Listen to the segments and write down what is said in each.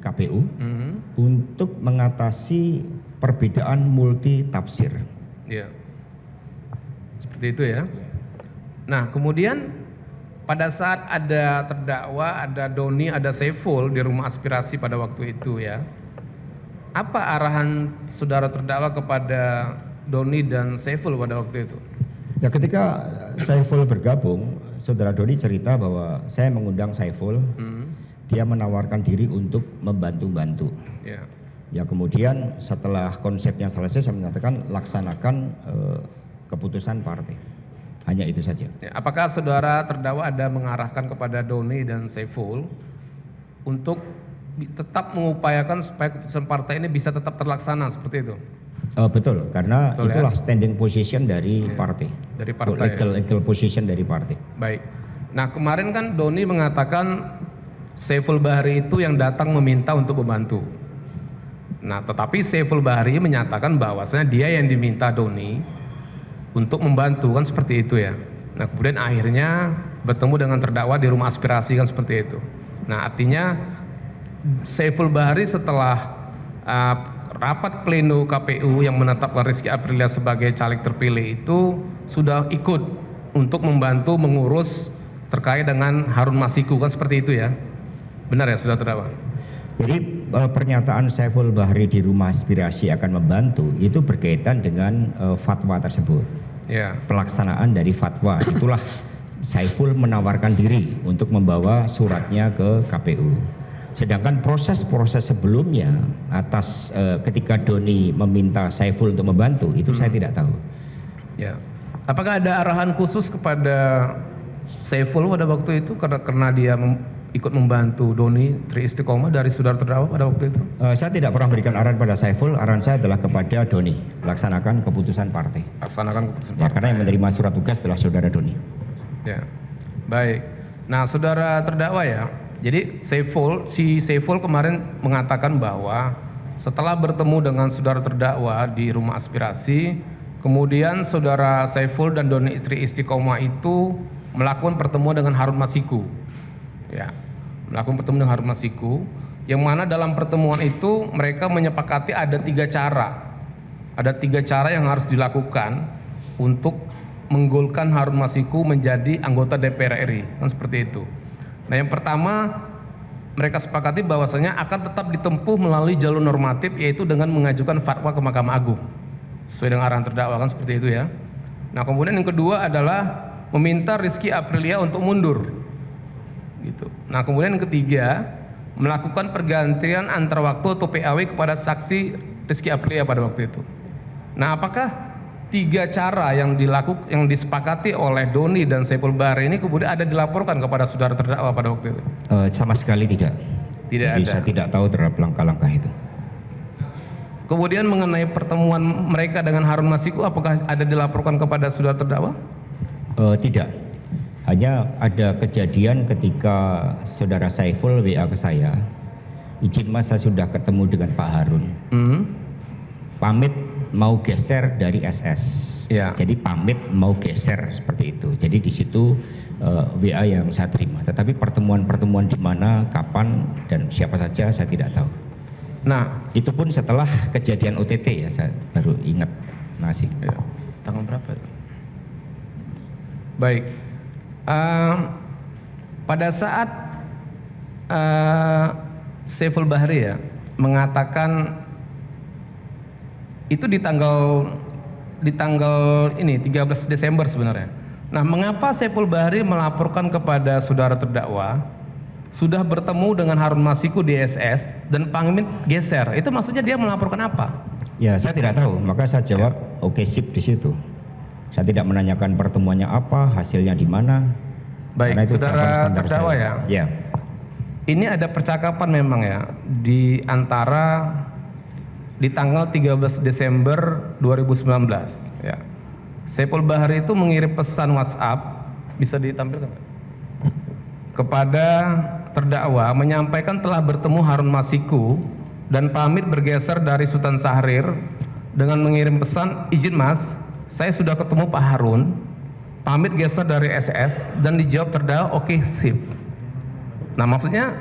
KPU untuk mengatasi perbedaan multi tafsir. Ya. Seperti itu ya. Nah, kemudian pada saat ada terdakwa, ada Doni, ada Saiful di rumah aspirasi pada waktu itu ya. Apa arahan saudara terdakwa kepada Doni dan Saiful pada waktu itu? Ya, ketika Saiful bergabung, saudara Doni cerita bahwa saya mengundang Saiful, dia menawarkan diri untuk membantu-bantu. Ya. Ya, kemudian setelah konsepnya selesai saya menyatakan laksanakan keputusan partai. Hanya itu saja. Ya, apakah saudara terdakwa ada mengarahkan kepada Doni dan Saiful untuk tetap mengupayakan supaya keputusan partai ini bisa tetap terlaksana seperti itu? Betul, karena Betul, itulah ya? standing position dari partai. Dari partai. Legal position dari partai. Baik. Nah, kemarin kan Doni mengatakan Saiful Bahri itu yang datang meminta untuk membantu. Nah, tetapi Saiful Bahri menyatakan bahwasanya dia yang diminta Doni untuk membantu, kan seperti itu ya. Nah, kemudian akhirnya bertemu dengan terdakwa di rumah aspirasi, kan seperti itu. Nah, artinya Saiful Bahri setelah rapat pleno KPU yang menetapkan Rizky Aprilia sebagai caleg terpilih itu sudah ikut untuk membantu mengurus terkait dengan Harun Masiku, kan seperti itu ya. Benar ya, sudah terdakwa? Jadi pernyataan Saiful Bahri di rumah aspirasi akan membantu itu berkaitan dengan fatwa tersebut. Ya. Pelaksanaan dari fatwa itulah Saiful menawarkan diri untuk membawa suratnya ke KPU. Sedangkan proses-proses sebelumnya atas ketika Doni meminta Saiful untuk membantu itu saya tidak tahu. Ya. Apakah ada arahan khusus kepada Saiful pada waktu itu karena dia ikut membantu Doni Tri Istiqomah dari saudara terdakwa pada waktu itu? Saya tidak pernah memberikan arahan pada Saiful, arahan saya adalah kepada Doni, laksanakan keputusan partai. Laksanakan keputusan Ya, partai. karena yang menerima surat tugas adalah saudara Doni. Ya, baik. Nah, saudara terdakwa ya, jadi si Saiful kemarin mengatakan bahwa setelah bertemu dengan saudara terdakwa di rumah aspirasi, kemudian saudara Saiful dan Doni Tri Istiqomah itu melakukan pertemuan dengan Harun Masiku. Ya, melakukan pertemuan dengan Harun Masiku, yang mana dalam pertemuan itu mereka menyepakati ada 3 cara. Ada 3 cara yang harus dilakukan untuk menggolkan Harun Masiku menjadi anggota DPR RI, kan seperti itu. Nah, yang pertama mereka sepakati bahwasanya akan tetap ditempuh melalui jalur normatif, yaitu dengan mengajukan fatwa ke Mahkamah Agung sesuai dengan arahan terdakwa, kan seperti itu ya. Nah, kemudian yang kedua adalah meminta Rizky Aprilia untuk mundur. Gitu. Nah, kemudian yang ketiga melakukan pergantian antar waktu atau PAW kepada saksi Rizky Aprilia pada waktu itu. Nah, apakah 3 cara yang disepakati oleh Doni dan Saiful Bahri ini kemudian ada dilaporkan kepada saudara terdakwa pada waktu itu? Sama sekali tidak. Tidak Jadi ada. saya tidak tahu terhadap langkah-langkah itu. Kemudian mengenai pertemuan mereka dengan Harun Masiku, apakah ada dilaporkan kepada saudara terdakwa? Tidak. Hanya ada kejadian ketika saudara Saiful WA ke saya, izin mas saya sudah ketemu dengan Pak Harun, pamit mau geser dari SS. Ya. Jadi pamit mau geser seperti itu. Jadi di situ WA yang saya terima. Tetapi pertemuan-pertemuan di mana, kapan dan siapa saja saya tidak tahu. Nah, Itu pun setelah kejadian OTT ya, saya baru ingat. Masih. ya, tanggal berapa? Baik. Pada saat Saiful Bahri ya mengatakan itu di tanggal ini 13 Desember sebenarnya. Nah, mengapa Saiful Bahri melaporkan kepada saudara terdakwa sudah bertemu dengan Harun Masiku di SS dan pamit geser? Itu maksudnya dia melaporkan apa? Ya, saya tidak tahu, maka saya jawab oke, sip di situ. Saya tidak menanyakan pertemuannya apa, hasilnya di mana. Baik, Karena itu saudara ucapan standar terdakwa saya. ya. Ya. Ini ada percakapan memang ya di antara di tanggal 13 Desember 2019 ya. Saiful Bahri itu mengirim pesan WhatsApp, bisa ditampilkan kepada terdakwa menyampaikan telah bertemu Harun Masiku dan pamit bergeser dari Sultan Syahrir dengan mengirim pesan, izin mas, saya sudah ketemu Pak Harun, pamit geser dari SS, dan dijawab terdakwa oke, sip. Nah, maksudnya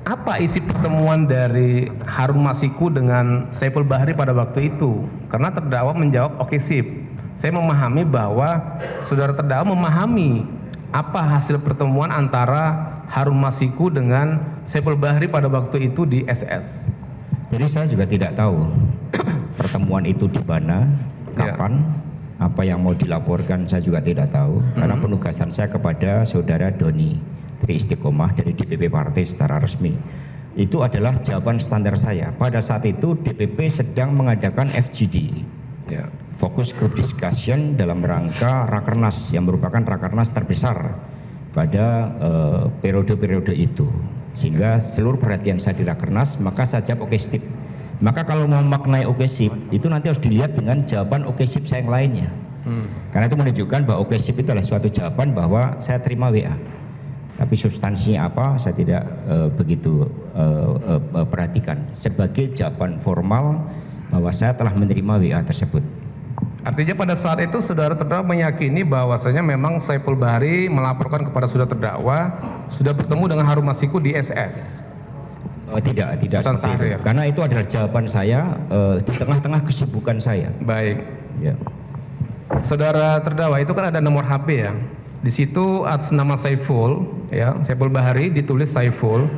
apa isi pertemuan dari Harun Masiku dengan Saiful Bahri pada waktu itu? Karena terdakwa menjawab, oke sip. Saya memahami bahwa saudara terdakwa memahami apa hasil pertemuan antara Harun Masiku dengan Saiful Bahri pada waktu itu di SS. Jadi saya juga tidak tahu pertemuan itu di mana, kapan, apa yang mau dilaporkan saya juga tidak tahu. Karena penugasan saya kepada saudara Doni Tri Istiqomah dari DPP Partai secara resmi. Itu adalah jawaban standar saya. Pada saat itu DPP sedang mengadakan FGD, Focus Group Discussion, dalam rangka Rakernas yang merupakan Rakernas terbesar pada periode-periode itu. Sehingga seluruh perhatian saya di Rakernas, maka saya jawab oke sip. Maka kalau mau maknai oke sip, itu nanti harus dilihat dengan jawaban oke sip saya yang lainnya. Karena itu menunjukkan bahwa oke sip itu adalah suatu jawaban bahwa saya terima WA. Tapi substansinya apa saya tidak begitu perhatikan. Sebagai jawaban formal bahwa saya telah menerima WA tersebut. Artinya pada saat itu saudara terdakwa meyakini bahwasanya memang Saiful Bahri melaporkan kepada saudara terdakwa sudah bertemu dengan Harun Masiku di SS. Tidak seperti itu. Karena itu adalah jawaban saya di tengah-tengah kesibukan saya. Baik. Ya. Saudara terdakwa itu kan ada nomor HP ya. Di situ atas nama Saiful, ya, Saiful Bahri ditulis Saiful.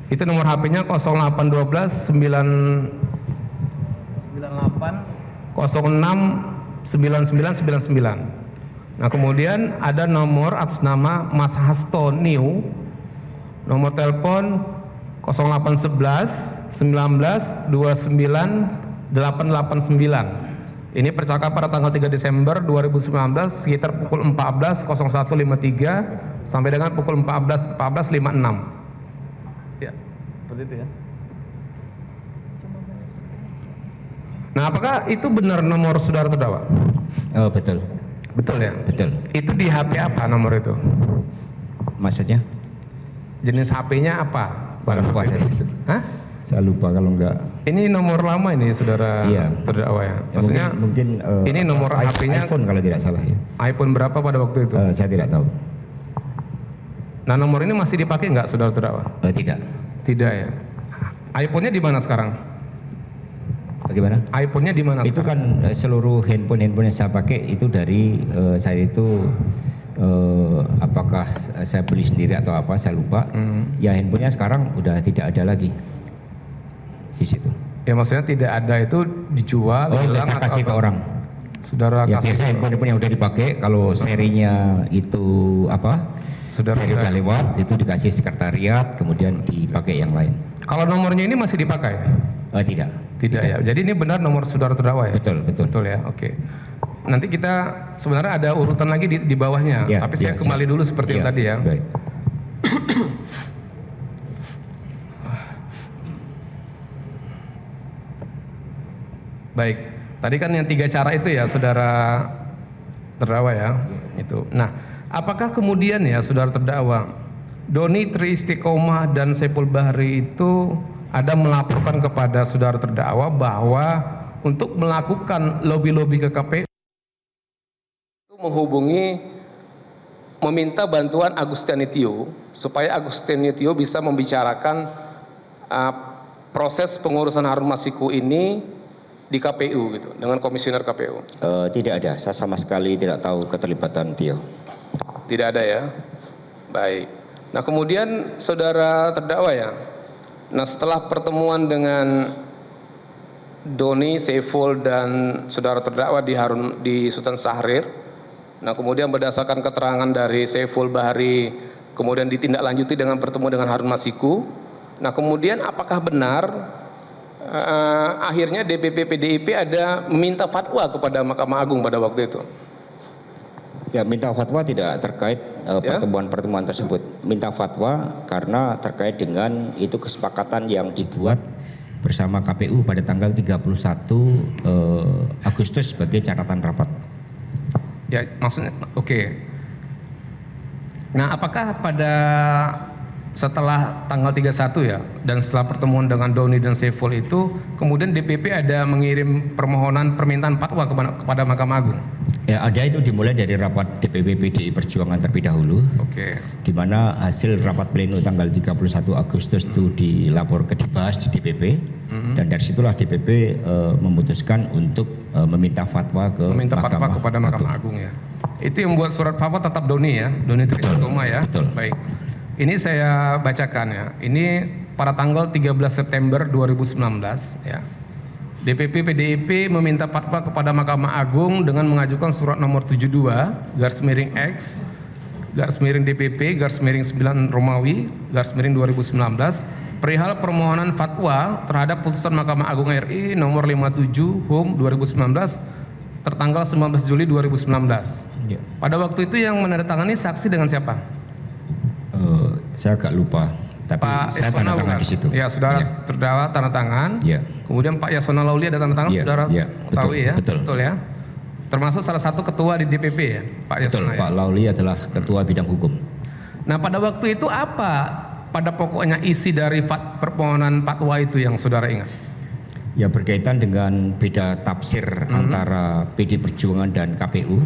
Itu nomor HP-nya 0812 998 06 9999. Nah, kemudian ada nomor atas nama Mas Hasto New, nomor telepon 0811 19 29 889. Ini percakapan pada tanggal 3 Desember 2019 sekitar pukul 14.01.53 sampai dengan pukul 14.56. Ya, seperti itu ya. Nah, apakah itu benar nomor saudara terdakwa? Oh, betul. Betul ya? Betul. Itu di HP apa nomor itu? Maksudnya? Jenis HP-nya apa? Lupa saya. Hah? Saya lupa kalau enggak. Ini nomor lama ini saudara terdakwa ya? Maksudnya mungkin ini nomor HP-nya iPhone kalau tidak salah ya. iPhone berapa pada waktu itu? Saya tidak tahu. Nah, nomor ini masih dipakai nggak saudara terdakwa? Tidak. Tidak ya. iPhone-nya di mana sekarang? Bagaimana? iPhone-nya di mana itu sekarang? Kan seluruh handphone yang saya pakai itu dari saya itu apakah saya beli sendiri atau apa saya lupa. Ya handphonenya sekarang udah tidak ada lagi di situ. Ya maksudnya tidak ada itu dijual. Saya kasih ke orang. Saudara ya, kasih. Biasa handphone yang udah dipakai kalau serinya itu apa? Seri udah lewat itu dikasih sekretariat kemudian dipakai yang lain. Kalau nomornya ini masih dipakai? Tidak ya. Jadi ini benar nomor saudara terdakwa ya? Betul. Betul ya. Oke. Nanti kita sebenarnya ada urutan lagi di bawahnya. Ya, tapi saya kembali dulu seperti yang tadi ya. Baik. Baik. Tadi kan yang 3 cara itu ya saudara terdakwa ya. Itu. Nah, apakah kemudian ya saudara terdakwa Doni Tri Istiqomah dan Saiful Bahri itu ada melaporkan kepada saudara terdakwa bahwa untuk melakukan lobby-lobby ke KPU menghubungi meminta bantuan Agustianitio supaya Agustianitio bisa membicarakan proses pengurusan Harun Masiku ini di KPU gitu dengan komisioner KPU. Tidak ada, saya sama sekali tidak tahu keterlibatan Tio. Tidak ada ya. Baik. Nah, kemudian saudara terdakwa ya. Nah, setelah pertemuan dengan Doni, Saiful dan saudara terdakwa di Sultan Syahrir, nah kemudian berdasarkan keterangan dari Saiful Bahri kemudian ditindaklanjuti dengan pertemuan dengan Harun Masiku. Nah, kemudian apakah benar akhirnya DPP PDIP ada meminta fatwa kepada Mahkamah Agung pada waktu itu? Ya, minta fatwa tidak terkait pertemuan-pertemuan tersebut. Minta fatwa karena terkait dengan itu kesepakatan yang dibuat bersama KPU pada tanggal 31 Agustus sebagai catatan rapat. Ya, maksudnya oke. Nah, apakah pada setelah tanggal 31 ya, dan setelah pertemuan dengan Doni dan Saiful itu, kemudian DPP ada mengirim permintaan fatwa kepada Mahkamah Agung. Ya, ada, itu dimulai dari rapat DPP PDI Perjuangan terlebih dahulu. Oke. Di mana hasil rapat pleno tanggal 31 Agustus itu dibahas di DPP, dan dari situlah DPP memutuskan untuk meminta fatwa kepada Mahkamah Agung ya. Itu yang membuat surat fatwa tetap Doni ya, Doni Trisakti ya. Betul. Baik. Ini saya bacakan ya. Ini pada tanggal 13 September 2019 ya. DPP PDIP meminta fatwa kepada Mahkamah Agung dengan mengajukan surat nomor 72/X DPP/9 Romawi /2019 perihal permohonan fatwa terhadap putusan Mahkamah Agung RI nomor 57 2019 tertanggal 19 Juli 2019. Ya. Pada waktu itu yang menandatangani saksi dengan siapa? Saya agak lupa, tapi Pak saya tanda tangan di situ. Ya, saudara terdakwa tanda tangan. Ya. Kemudian Pak Yasona Lauli ada tanda tangan, saudara tahu ya? Betul ya. Termasuk salah satu ketua di DPP ya, Pak Yasona. Betul, Pak Lauli adalah ketua bidang hukum. Nah, pada waktu itu apa pada pokoknya isi dari permohonan fatwa itu yang saudara ingat? Ya, berkaitan dengan beda tafsir antara PD Perjuangan dan KPU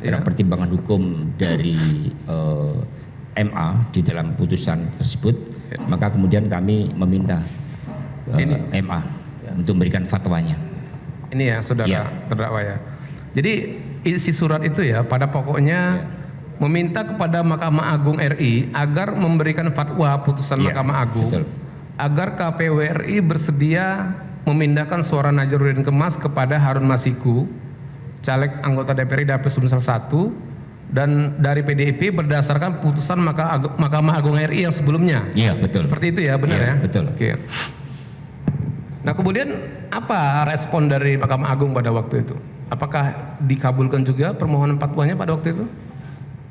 terhadap pertimbangan hukum dari MA di dalam putusan tersebut, maka kemudian kami meminta MA untuk memberikan fatwanya. Ini ya, saudara terdakwa ya. Jadi isi surat itu ya pada pokoknya meminta kepada Mahkamah Agung RI agar memberikan fatwa putusan Mahkamah Agung, agar KPU RI bersedia memindahkan suara Najarudin Kemas kepada Harun Masiku, caleg anggota DPR Dapil Sumsel 1, dan dari PDIP berdasarkan putusan Mahkamah Agung RI yang sebelumnya. Iya, betul. Seperti itu ya, benar ya? Betul. Oke. Nah, kemudian apa respon dari Mahkamah Agung pada waktu itu? Apakah dikabulkan juga permohonan fatwanya pada waktu itu?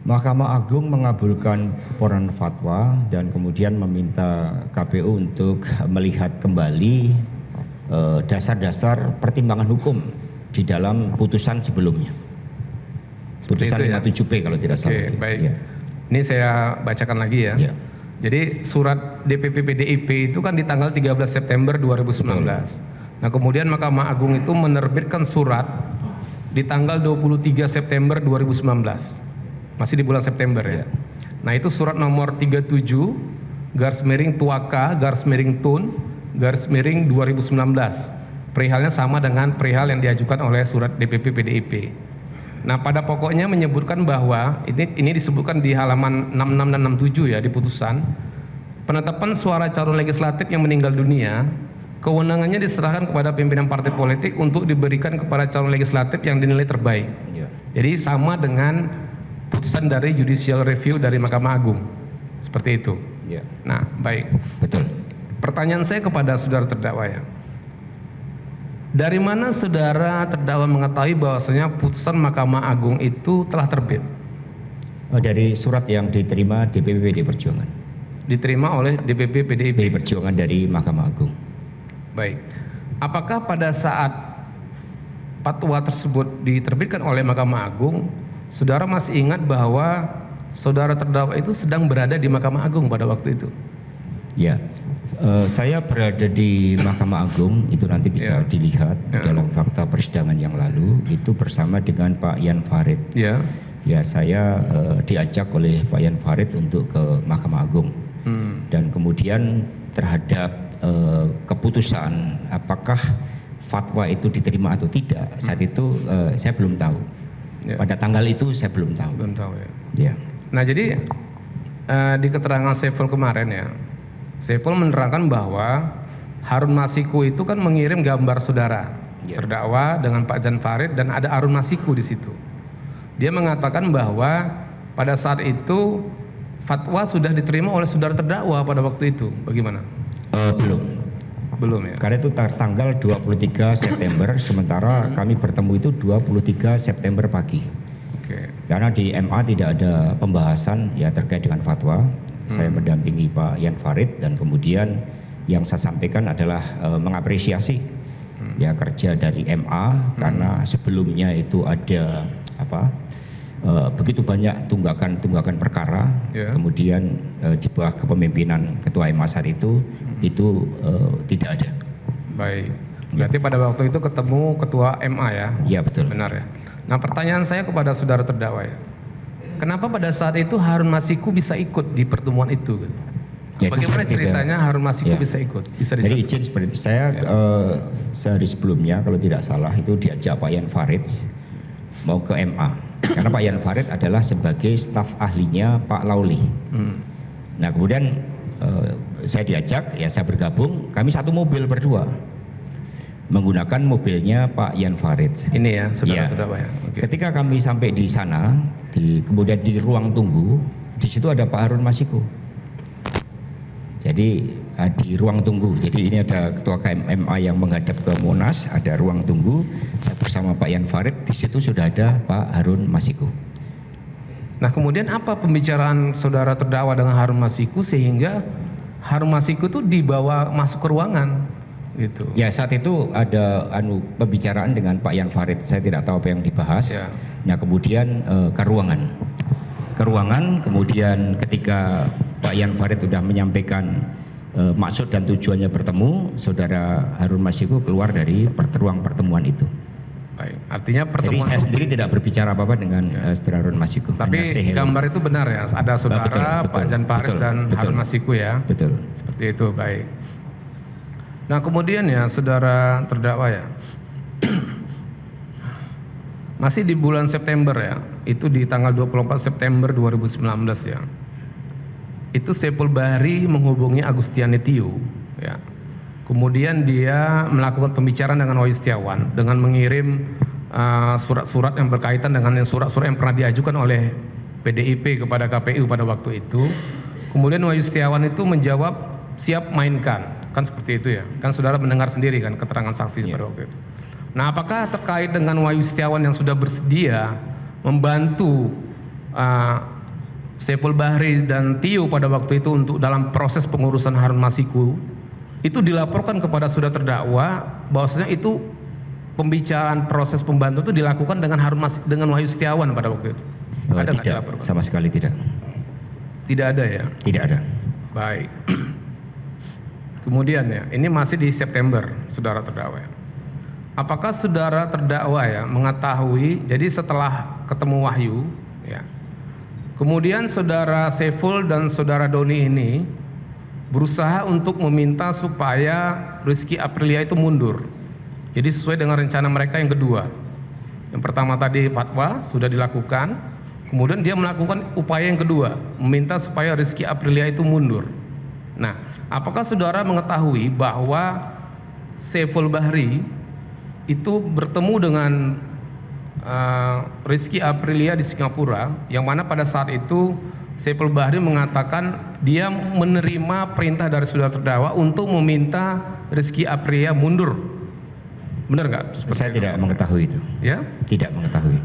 Mahkamah Agung mengabulkan laporan fatwa dan kemudian meminta KPU untuk melihat kembali dasar-dasar pertimbangan hukum di dalam putusan sebelumnya. Putusan 57P kalau tidak salah. Oke, baik. Ya. Ini saya bacakan lagi ya. Jadi surat DPP PDIP itu kan di tanggal 13 September 2019. Nah, kemudian Mahkamah Agung itu menerbitkan surat di tanggal 23 September 2019. Masih di bulan September ya. Nah, itu surat nomor 37/Tun/Tun/2019. Perihalnya sama dengan perihal yang diajukan oleh surat DPP PDIP. Nah, pada pokoknya menyebutkan bahwa ini disebutkan di halaman 66 dan 67 ya di putusan. Penetapan suara calon legislatif yang meninggal dunia, kewenangannya diserahkan kepada pimpinan partai politik untuk diberikan kepada calon legislatif yang dinilai terbaik. Jadi sama dengan putusan dari judicial review dari Mahkamah Agung. Seperti itu. Nah, baik. Betul. Pertanyaan saya kepada saudara terdakwa ya. Dari mana saudara terdakwa mengetahui bahwasanya putusan Mahkamah Agung itu telah terbit? Dari surat yang diterima DPP PDI Perjuangan. Diterima oleh DPP PDI Perjuangan dari Mahkamah Agung. Baik. Apakah pada saat fatwa tersebut diterbitkan oleh Mahkamah Agung, saudara masih ingat bahwa saudara terdakwa itu sedang berada di Mahkamah Agung pada waktu itu? Ya. Saya berada di Mahkamah Agung, itu nanti bisa dilihat dalam fakta persidangan yang lalu, itu bersama dengan Pak Yan Farid. Ya, saya diajak oleh Pak Yan Farid untuk ke Mahkamah Agung. Dan kemudian terhadap keputusan apakah fatwa itu diterima atau tidak, saat itu saya belum tahu. Pada tanggal itu saya belum tahu. Belum tahu ya. Nah, jadi di keterangan Saiful kemarin ya, Saiful menerangkan bahwa Harun Masiku itu kan mengirim gambar saudara terdakwa dengan Pak Jan Farid dan ada Harun Masiku di situ. Dia mengatakan bahwa pada saat itu fatwa sudah diterima oleh saudara terdakwa pada waktu itu. Bagaimana? Belum ya. Karena itu tanggal 23 September, sementara kami bertemu itu 23 September pagi. Karena di MA tidak ada pembahasan ya terkait dengan fatwa. Saya mendampingi Pak Yan Farid dan kemudian yang saya sampaikan adalah mengapresiasi ya kerja dari MA karena sebelumnya itu ada begitu banyak tunggakan perkara, Ya. kemudian di bawah kepemimpinan Ketua MA saat itu tidak ada. Baik. Berarti pada waktu itu ketemu Ketua MA ya? Iya betul. Benar ya. Nah, pertanyaan saya kepada saudara terdakwa ya. Kenapa pada saat itu Harun Masiku bisa ikut di pertemuan itu? Ya, itu Bagaimana saya tidak- ceritanya Harun Masiku Ya. bisa ikut? Bisa Jadi dijelaskan? izin seperti itu. Saya sehari sebelumnya kalau tidak salah itu diajak Pak Yan Farid mau ke MA. Karena Pak Yan Farid adalah sebagai staf ahlinya Pak Lauli. Nah kemudian saya diajak, ya saya bergabung. Kami satu mobil berdua menggunakan mobilnya Pak Yan Farid. Ini ya, saudara Ya. terdakwa ya. Oke. Ketika kami sampai di sana, kemudian di ruang tunggu, di situ ada Pak Harun Masiku. Jadi di ruang tunggu. Jadi ini ada Ketua KMMA yang menghadap ke Monas, ada ruang tunggu. Saya bersama Pak Yan Farid. Di situ sudah ada Pak Harun Masiku. Nah, kemudian apa pembicaraan saudara terdakwa dengan Harun Masiku sehingga Harun Masiku itu dibawa masuk ke ruangan gitu? Ya saat itu ada pembicaraan dengan Pak Yan Farid. Saya tidak tahu apa yang dibahas. Ya. Nah kemudian ke ruangan. Kemudian ketika Pak Yan Farid sudah menyampaikan maksud dan tujuannya bertemu, saudara Harun Masiku keluar dari ruang pertemuan itu. Baik. Artinya Jadi pertemuan saya sendiri tidak berbicara apa-apa dengan saudara Harun Masiku. tapi Hanya say hello. gambar itu benar ya, ada saudara Betul, Pak Jan Farid dan betul. Harun Masiku ya. Betul. Seperti itu, baik. Nah, kemudian ya saudara terdakwa ya. Masih di bulan September ya, itu di tanggal 24 September 2019 ya. Itu Saiful Bahri menghubungi Agustiani Tio ya. Kemudian dia melakukan pembicaraan dengan Wahyu Setiawan dengan mengirim surat-surat yang berkaitan dengan surat-surat yang pernah diajukan oleh PDIP kepada KPU pada waktu itu. Kemudian Wahyu Setiawan itu menjawab siap mainkan, kan seperti itu ya. Kan saudara mendengar sendiri kan keterangan saksi pada waktu itu. Nah, apakah terkait dengan Wahyu Setiawan yang sudah bersedia membantu Saiful Bahri dan Tio pada waktu itu untuk dalam proses pengurusan Harun Masiku itu dilaporkan kepada saudara terdakwa bahwasanya itu pembicaraan proses pembantu itu dilakukan dengan Wahyu Setiawan pada waktu itu? Ada nggak Tidak, dilaporkan? sama sekali tidak. Tidak ada ya. Tidak ada. Baik. Kemudian ya, ini masih di September, saudara terdakwa. Apakah saudara terdakwa ya mengetahui? Jadi setelah ketemu Wahyu, ya, kemudian saudara Saiful dan saudara Doni ini berusaha untuk meminta supaya Rizky Aprilia itu mundur. Jadi sesuai dengan rencana mereka yang kedua. Yang pertama tadi fatwa sudah dilakukan, kemudian dia melakukan upaya yang kedua, meminta supaya Rizky Aprilia itu mundur. Nah, apakah saudara mengetahui bahwa Saiful Bahri itu bertemu dengan Rizky Aprilia di Singapura, yang mana pada saat itu Saiful Bahri mengatakan dia menerima perintah dari saudara terdakwa untuk meminta Rizky Aprilia mundur. Benar nggak? Saya tidak mengetahui itu. Ya? Tidak mengetahui.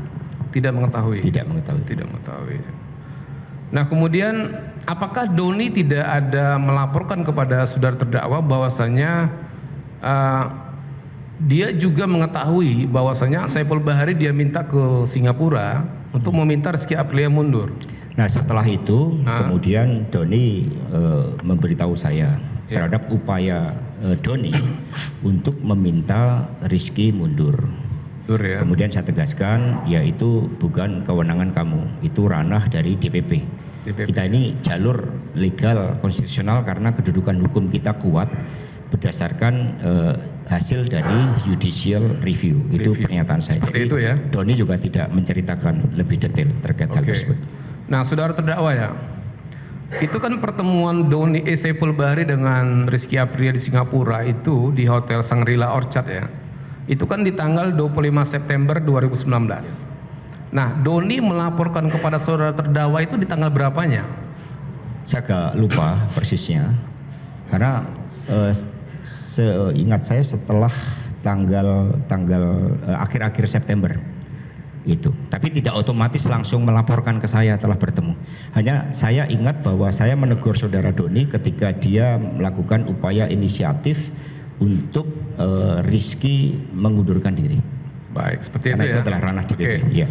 Tidak mengetahui. Tidak mengetahui. Tidak mengetahui. Nah, kemudian apakah Doni tidak ada melaporkan kepada saudara terdakwa bahwasanya dia juga mengetahui bahwasanya Saiful Bahri dia minta ke Singapura untuk meminta Rizky Aprilia mundur? Nah setelah itu kemudian Doni memberitahu saya terhadap upaya Doni untuk meminta Rizky mundur. Mundur ya. Kemudian saya tegaskan, yaitu bukan kewenangan kamu, itu ranah dari DPP. Kita ini jalur legal konstitusional karena kedudukan hukum kita kuat berdasarkan hasil dari judicial review. Itu pernyataan saya. Seperti Jadi, itu ya. Doni juga tidak menceritakan lebih detail terkait hal tersebut. Nah, saudara terdakwa ya, itu kan pertemuan Doni Saiful Bahri dengan Rizky Aprilia di Singapura itu di Hotel Shangri-La Orchard ya. Itu kan di tanggal 25 September 2019. Nah, Doni melaporkan kepada saudara terdakwa itu di tanggal berapanya? Saya agak lupa persisnya, karena seingat saya setelah tanggal akhir-akhir September itu. Tapi tidak otomatis langsung melaporkan ke saya telah bertemu. Hanya saya ingat bahwa saya menegur saudara Doni ketika dia melakukan upaya inisiatif untuk Rizky mengundurkan diri. Baik, seperti Karena itu ya. itu adalah ranah DPP. Oke. Ya.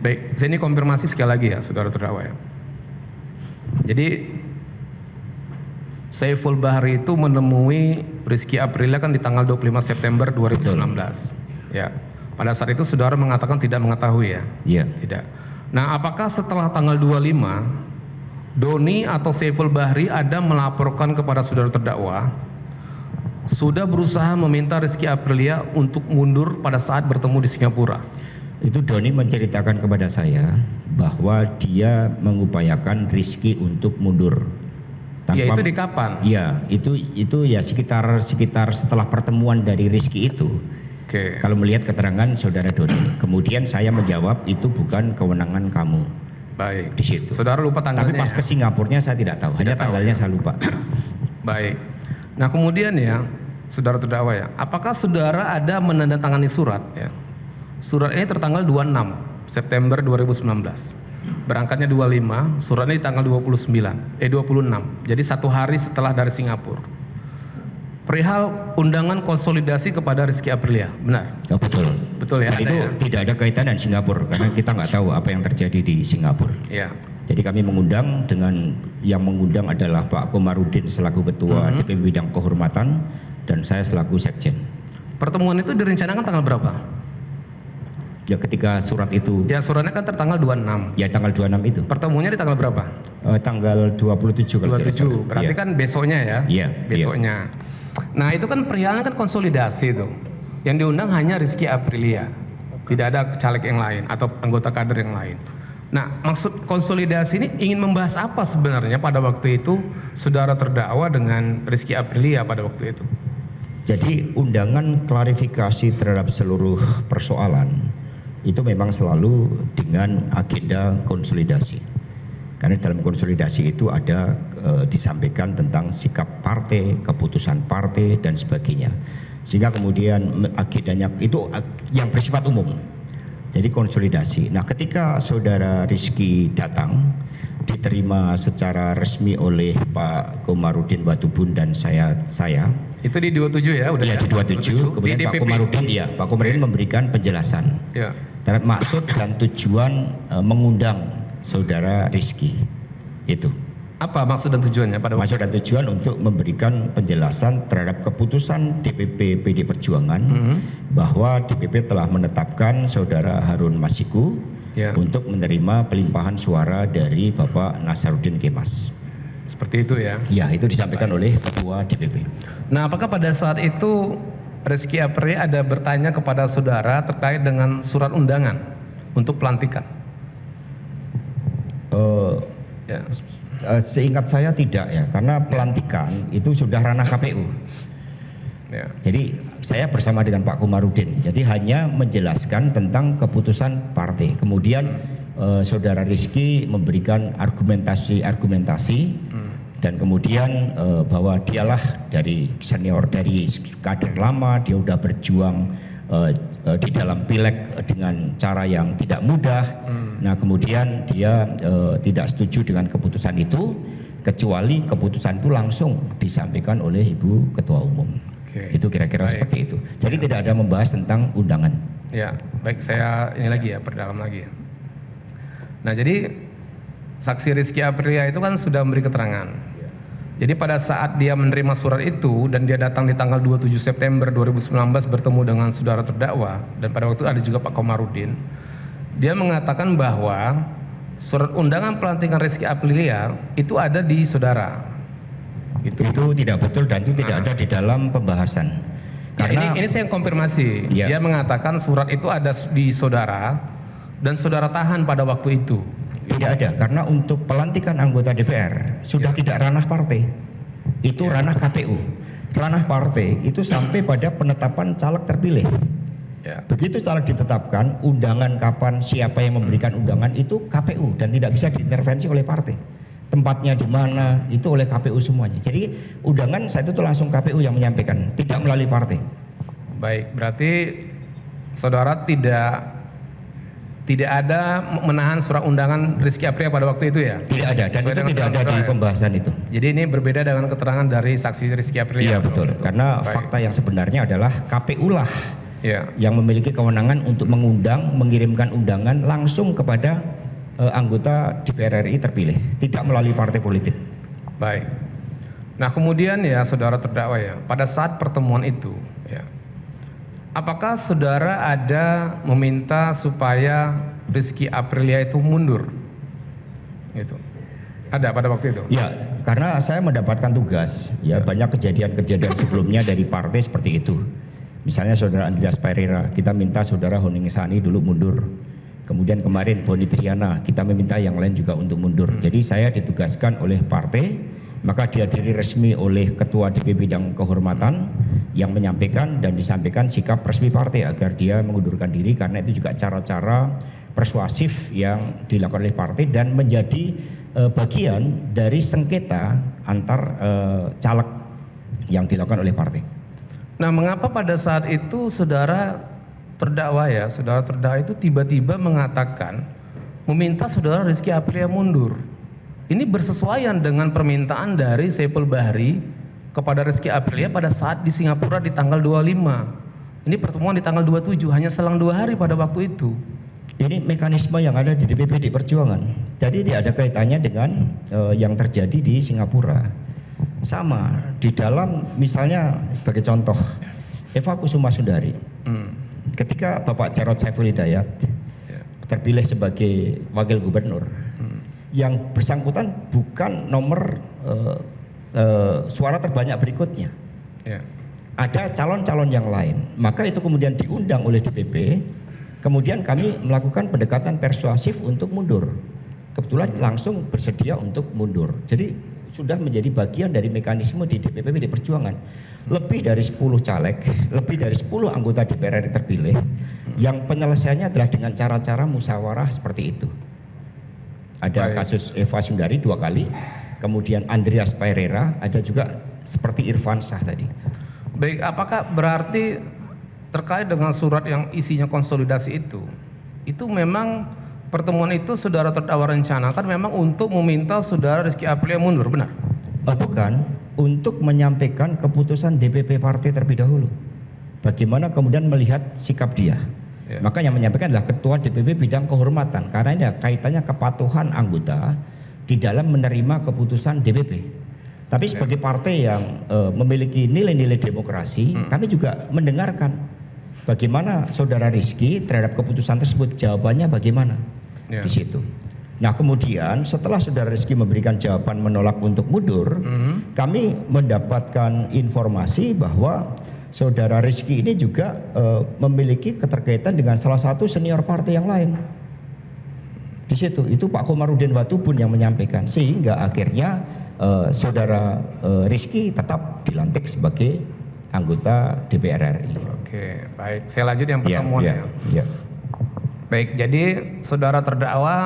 Baik, saya ini konfirmasi sekali lagi ya, saudara terdakwa ya. Jadi Saiful Bahri itu menemui Rizky Aprilia kan di tanggal 25 September 2019. Ya. Pada saat itu saudara mengatakan tidak mengetahui ya? Iya. Tidak. Nah, apakah setelah tanggal 25 Doni atau Saiful Bahri ada melaporkan kepada saudara terdakwa sudah berusaha meminta Rizky Aprilia untuk mundur pada saat bertemu di Singapura? Itu Doni menceritakan kepada saya bahwa dia mengupayakan Rizky untuk mundur. Ya, itu di kapan? Iya, itu ya sekitar setelah pertemuan dari Rizky itu. Oke. Kalau melihat keterangan saudara Doni, kemudian saya menjawab itu bukan kewenangan kamu. Baik. Di situ. Saudara lupa tanggalnya. Tapi pas ke Singapurnya saya tidak tahu, hanya tanggalnya saya lupa. Baik. Nah, kemudian ya, saudara terdakwa ya, apakah saudara ada menandatangani surat ya? Surat ini tertanggal 26 September 2019. Berangkatnya 25, suratnya di tanggal 26. Jadi 1 hari setelah dari Singapura. Perihal undangan konsolidasi kepada Rizky Aprilia, benar? Oh, betul. Betul ya. Dan itu ya? tidak ada kaitan dengan Singapura karena kita nggak tahu apa yang terjadi di Singapura. Ya. Jadi kami mengundang dengan yang mengundang adalah Pak Komarudin selaku Ketua DPP Bidang Kehormatan dan saya selaku Sekjen. Pertemuan itu direncanakan tanggal berapa? Ya ketika surat itu. Ya, suratnya kan tertanggal 26. Ya tanggal 26 itu. Pertemuannya di tanggal berapa? Tanggal 27 kalau tidak salah. 27. Berarti Ya. kan besoknya ya? Iya. Besoknya. Nah, itu kan perihalnya kan konsolidasi itu. Yang diundang hanya Rizky Aprilia. Tidak ada caleg yang lain atau anggota kader yang lain. Nah, maksud konsolidasi ini ingin membahas apa sebenarnya pada waktu itu saudara terdakwa dengan Rizky Aprilia pada waktu itu? Jadi undangan klarifikasi terhadap seluruh persoalan itu memang selalu dengan agenda konsolidasi. Karena dalam konsolidasi itu ada disampaikan tentang sikap partai, keputusan partai dan sebagainya. Sehingga kemudian agendanya itu yang bersifat umum. Jadi konsolidasi. Nah, ketika saudara Rizky datang diterima secara resmi oleh Pak Komarudin Watubun dan saya. Itu di 27 ya, udah Ya, ya? di 27. Kemudian Di Pak DPP. Komarudin Pak Komarudin memberikan penjelasan. Ya. Terhadap maksud dan tujuan mengundang saudara Rizky itu. Apa maksud dan tujuannya pada waktu Maksud dan tujuan untuk memberikan penjelasan terhadap keputusan DPP PD Perjuangan bahwa DPP telah menetapkan saudara Harun Masiku Ya. untuk menerima pelimpahan suara dari Bapak Nasaruddin Kemas. seperti itu ya? Ya, itu disampaikan oleh Ketua DPP. Nah, apakah pada saat itu Rizky Aprilia ada bertanya kepada saudara terkait dengan surat undangan untuk pelantikan? Ya. Seingat saya tidak ya, karena pelantikan itu sudah ranah KPU. Ya. Jadi saya bersama dengan Pak Komarudin, jadi hanya menjelaskan tentang keputusan partai. Kemudian saudara Rizky memberikan argumentasi dan kemudian bahwa dialah dari senior, dari kader lama, dia udah berjuang di dalam pileg dengan cara yang tidak mudah. Nah, kemudian dia tidak setuju dengan keputusan itu, kecuali keputusan itu langsung disampaikan oleh Ibu Ketua Umum. Oke. Itu kira-kira seperti itu. Jadi tidak ada membahas tentang undangan. Ya, baik, saya ini lagi ya, perdalam lagi ya. Nah, jadi saksi Rizky Aprilia itu kan sudah memberi keterangan. Jadi pada saat dia menerima surat itu dan dia datang di tanggal 27 September 2019 bertemu dengan saudara terdakwa, dan pada waktu itu ada juga Pak Komarudin, dia mengatakan bahwa surat undangan pelantikan Rizky Aprilia itu ada di saudara. Itu tidak betul dan itu tidak ada di dalam pembahasan. Ya, Karena ini saya konfirmasi. Ya. Dia mengatakan surat itu ada di saudara dan saudara tahan pada waktu itu. tidak ada, karena untuk pelantikan anggota DPR sudah tidak ranah partai. Itu ranah KPU. Ranah partai itu sampai pada penetapan caleg terpilih. Ya. Begitu caleg ditetapkan, undangan kapan, siapa yang memberikan undangan itu KPU dan tidak bisa diintervensi oleh partai. Tempatnya di mana itu oleh KPU semuanya. Jadi undangan saat itu langsung KPU yang menyampaikan, tidak melalui partai. Baik, berarti saudara tidak ada menahan surat undangan Rizky Aprilia pada waktu itu ya? Tidak ada, dan Sesuai itu dengan tidak ada di saudara ya? pembahasan itu. Jadi ini berbeda dengan keterangan dari saksi Rizky Aprilia. Iya betul, karena Baik. fakta yang sebenarnya adalah KPU lah Ya. yang memiliki kewenangan untuk mengundang, mengirimkan undangan langsung kepada anggota DPR RI terpilih, tidak melalui partai politik. Baik. Nah kemudian ya saudara terdakwa ya, pada saat pertemuan itu ya, apakah saudara ada meminta supaya Rizky Aprilia itu mundur? Gitu. Ada pada waktu itu? Ya, karena saya mendapatkan tugas, ya banyak kejadian-kejadian sebelumnya dari partai seperti itu. Misalnya saudara Andreas Pereira, kita minta saudara Honing Sani dulu mundur. Kemudian kemarin Boni Triana, kita meminta yang lain juga untuk mundur. Jadi saya ditugaskan oleh partai, maka dihadiri resmi oleh Ketua DP Bidang Kehormatan yang menyampaikan dan disampaikan sikap resmi partai agar dia mengundurkan diri, karena itu juga cara-cara persuasif yang dilakukan oleh partai dan menjadi bagian dari sengketa antar caleg yang dilakukan oleh partai. Nah mengapa pada saat itu saudara terdakwa ya, saudara terdakwa itu tiba-tiba mengatakan meminta saudara Rizky Aprilia mundur? Ini bersesuaian dengan permintaan dari Saiful Bahri kepada Rizky Aprilia pada saat di Singapura di tanggal 25. Ini pertemuan di tanggal 27, hanya selang 2 hari pada waktu itu. Ini mekanisme yang ada di DPP di Perjuangan. Jadi tidak ada kaitannya dengan yang terjadi di Singapura. Sama di dalam, misalnya sebagai contoh Eva Kusuma Sundari. Ketika Bapak Jarod Saiful Hidayat terpilih sebagai wakil gubernur, yang bersangkutan bukan nomor suara terbanyak berikutnya. Ada calon-calon yang lain. Maka itu kemudian diundang oleh DPP. Kemudian kami melakukan pendekatan persuasif untuk mundur. Kebetulan langsung bersedia untuk mundur. Jadi sudah menjadi bagian dari mekanisme di DPP PD Perjuangan. Lebih dari 10 caleg, lebih dari 10 anggota DPR RI terpilih, yang penyelesaiannya adalah dengan cara-cara musyawarah seperti itu. Ada kasus Eva Sundari 2 kali, kemudian Andreas Pereira, ada juga seperti Irfan Shah tadi. Baik, apakah berarti terkait dengan surat yang isinya konsolidasi itu memang pertemuan itu saudara terdakwa rencanakan memang untuk meminta saudara Rizky Aprilia mundur, benar? Bukan, untuk menyampaikan keputusan DPP partai terlebih dahulu. Bagaimana kemudian melihat sikap dia. Maka yang menyampaikan adalah Ketua DPP Bidang Kehormatan, karena ini kaitannya kepatuhan anggota di dalam menerima keputusan DPP. Tapi sebagai partai yang memiliki nilai-nilai demokrasi, kami juga mendengarkan bagaimana saudara Rizky terhadap keputusan tersebut, jawabannya bagaimana di situ. Nah kemudian setelah saudara Rizky memberikan jawaban menolak untuk mundur, kami mendapatkan informasi bahwa saudara Rizky ini juga memiliki keterkaitan dengan salah satu senior partai yang lain. Di situ itu Pak Komarudin Watubun yang menyampaikan, sehingga akhirnya saudara Rizky tetap dilantik sebagai anggota DPR RI. Oke, baik. Saya lanjut yang pertemuan ya. Baik, jadi saudara terdakwa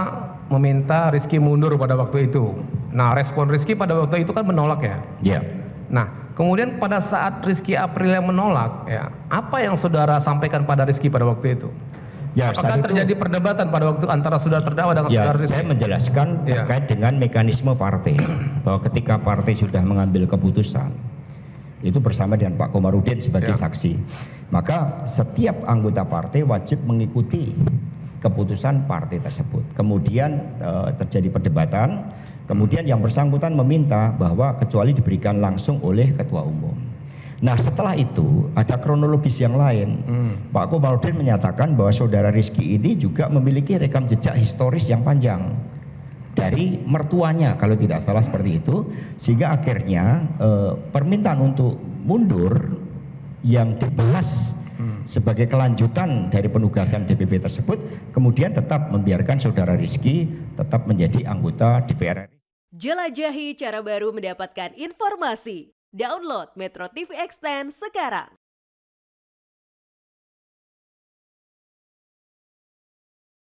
meminta Rizky mundur pada waktu itu. Nah, respon Rizky pada waktu itu kan menolak ya. Ya. Nah, kemudian pada saat Rizky Aprilia menolak ya, apa yang saudara sampaikan pada Rizky pada waktu itu? Ya, apakah terjadi perdebatan pada waktu antara saudara terdakwa dengan saudara Rizky? Saya menjelaskan terkait dengan mekanisme partai, bahwa ketika partai sudah mengambil keputusan, itu bersama dengan Pak Komarudin sebagai saksi, maka setiap anggota partai wajib mengikuti keputusan partai tersebut. Kemudian terjadi perdebatan, kemudian yang bersangkutan meminta bahwa kecuali diberikan langsung oleh Ketua Umum. Nah setelah itu ada kronologis yang lain. Pak Komarudin menyatakan bahwa saudara Rizky ini juga memiliki rekam jejak historis yang panjang dari mertuanya kalau tidak salah seperti itu, sehingga akhirnya permintaan untuk mundur yang dibahas sebagai kelanjutan dari penugasan DPP tersebut kemudian tetap membiarkan saudara Rizky tetap menjadi anggota DPR RI. Jelajahi cara baru mendapatkan informasi. Download Metro TV Extend sekarang.